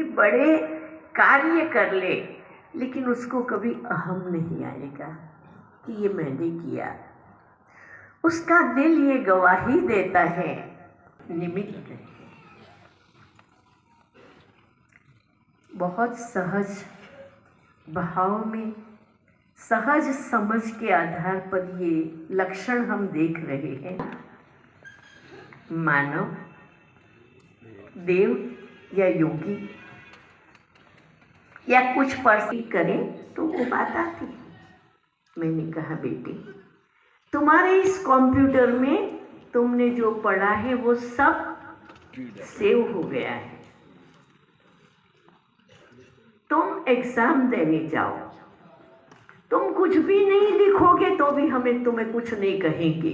बड़े कार्य कर ले, लेकिन उसको कभी अहम नहीं आएगा कि ये मैंने किया। उसका दिल ये गवाही देता है, निमित्त है। बहुत सहज भाव में, सहज समझ के आधार पर ये लक्षण हम देख रहे हैं। मानव, देव या योगी या कुछ पर्सी करें तो वो बात आती है। मैंने कहा बेटी, तुम्हारे इस कंप्यूटर में तुमने जो पढ़ा है वो सब सेव हो गया है। तुम एग्जाम देने जाओ, तुम कुछ भी नहीं लिखोगे तो भी हमें तुम्हें कुछ नहीं कहेंगे।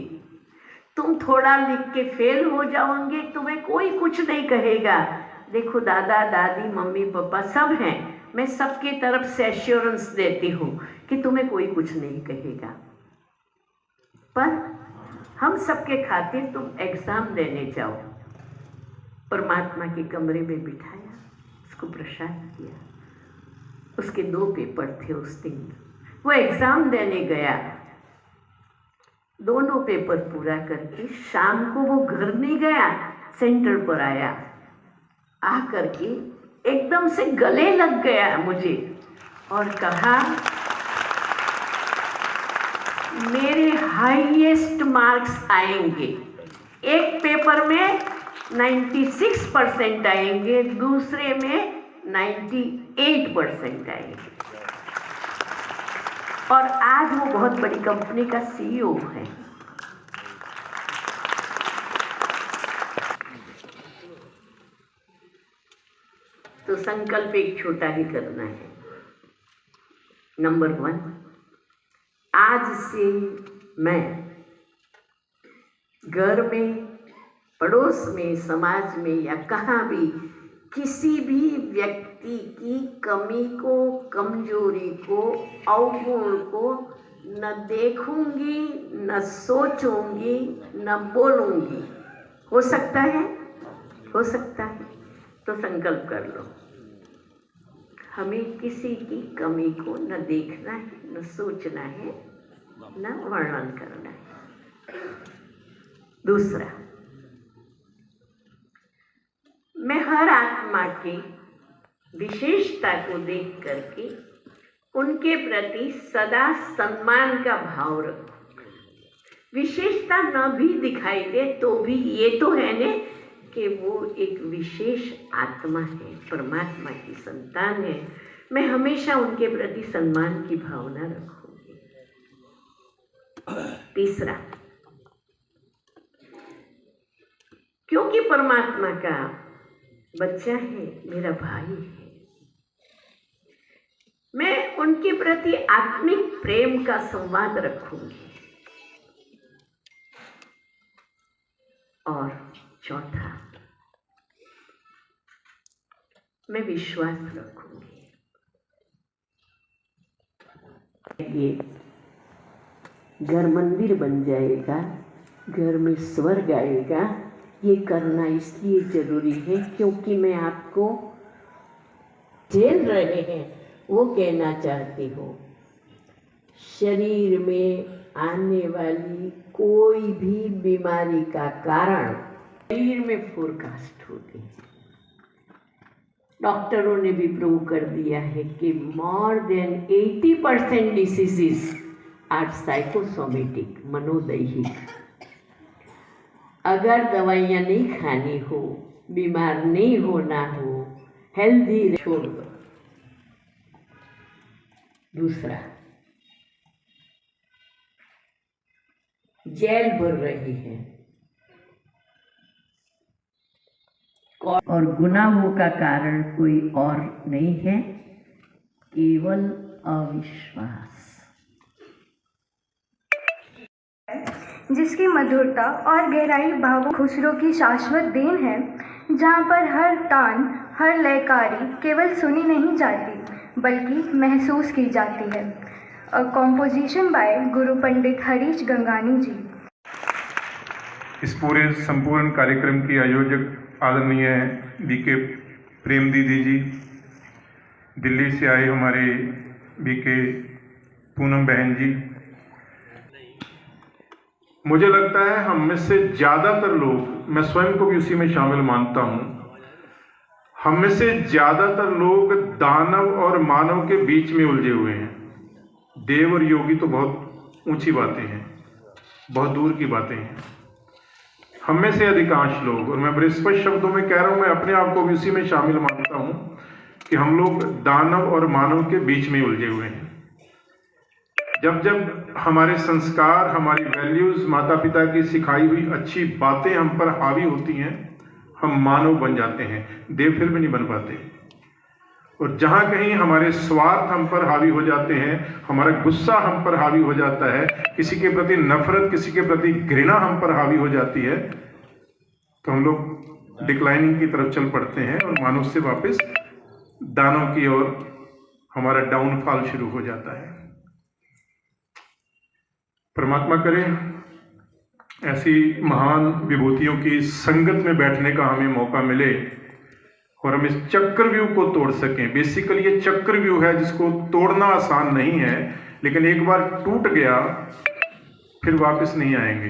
तुम थोड़ा लिख के फेल हो जाओगे, तुम्हें कोई कुछ नहीं कहेगा। देखो दादा दादी मम्मी पापा सब हैं, मैं सबके तरफ से एश्योरेंस देती हूँ कि तुम्हें कोई कुछ नहीं कहेगा। पर हम सबके खातिर तुम एग्जाम देने जाओ। परमात्मा के कमरे में बिठाया, उसको प्रसाद किया। उसके 2 पेपर थे उस दिन। वो एग्जाम देने गया, दोनों पेपर पूरा करके शाम को वो घर नहीं गया, सेंटर पर आया। आ करके एकदम से गले लग गया मुझे और कहा, मेरे हाईएस्ट मार्क्स आएंगे। एक पेपर में 96% आएंगे, दूसरे में 98% आएंगे। और आज वो बहुत बड़ी कंपनी का CEO है। तो संकल्प एक छोटा ही करना है। नंबर 1, आज से मैं घर में, पड़ोस में, समाज में या कहाँ भी किसी भी व्यक्ति की कमी को, कमजोरी को, अवगुण को न देखूंगी, न सोचूंगी, न बोलूंगी। हो सकता है? हो सकता है। तो संकल्प कर लो, हमें किसी की कमी को न देखना है, न सोचना है, न वर्णन करना है। दूसरा, मैं हर आत्मा की विशेषता को देख करके उनके प्रति सदा सम्मान का भाव रखूं। विशेषता न भी दिखाई दे तो भी ये तो है ने कि वो एक विशेष आत्मा है, परमात्मा की संतान है। मैं हमेशा उनके प्रति सम्मान की भावना रखूंगी। तीसरा, क्योंकि परमात्मा का बच्चा है, मेरा भाई है, मैं उनके प्रति आत्मिक प्रेम का संवाद रखूंगी। और चौथा, मैं विश्वास रखूंगी। ये घर मंदिर बन जाएगा, घर में स्वर्ग आएगा। ये करना इसलिए जरूरी है क्योंकि मैं आपको झेल रहे हैं वो कहना चाहती हूँ। शरीर में आने वाली कोई भी बीमारी का कारण शरीर में फोरकास्ट होती है। डॉक्टरों ने भी प्रूव कर दिया है कि more than 80% diseases are psychosomatic, मनोदैहिक। अगर दवाइयाँ नहीं खानी हो, बीमार नहीं होना हो, हेल्दी छोड़ दो। दूसरा, जेल भर रही है और गुनाहों का कारण कोई और नहीं है, केवल अविश्वास। जिसकी मधुरता और गहराई भावों खुसरो की शाश्वत देन है, जहाँ पर हर तान, हर लयकारी केवल सुनी नहीं जाती बल्कि महसूस की जाती है। कॉम्पोजिशन बाय गुरु पंडित हरीश गंगानी जी। इस पूरे संपूर्ण कार्यक्रम की आयोजक आदरणीय बीके प्रेम दीदी जी, दिल्ली से आए हमारे बीके पूनम बहन जी। मुझे लगता है हम में से ज़्यादातर लोग, मैं स्वयं को भी उसी में शामिल मानता हूँ, हम में से ज़्यादातर लोग दानव और मानव के बीच में उलझे हुए हैं। देव और योगी तो बहुत ऊंची बातें हैं, बहुत दूर की बातें हैं। हम में से अधिकांश लोग, और मैं बड़े स्पष्ट शब्दों में कह रहा हूं, मैं अपने आप को भी उसी में शामिल मानता हूं कि हम लोग दानव और मानव के बीच में उलझे हुए हैं। जब जब हमारे संस्कार, हमारी वैल्यूज, माता पिता की सिखाई हुई अच्छी बातें हम पर हावी होती हैं, हम मानव बन जाते हैं, देव फिर भी नहीं बन पाते। और जहां कहीं हमारे स्वार्थ हम पर हावी हो जाते हैं, हमारा गुस्सा हम पर हावी हो जाता है, किसी के प्रति नफरत, किसी के प्रति घृणा हम पर हावी हो जाती है, तो हम लोग डिक्लाइनिंग की तरफ चल पड़ते हैं और मानव से वापस दानव की ओर हमारा डाउनफॉल शुरू हो जाता है। परमात्मा करे ऐसी महान विभूतियों की संगत में बैठने का हमें मौका मिले और हम इस चक्रव्यूह को तोड़ सकें। बेसिकली ये चक्रव्यूह है जिसको तोड़ना आसान नहीं है, लेकिन एक बार टूट गया फिर वापस नहीं आएंगे।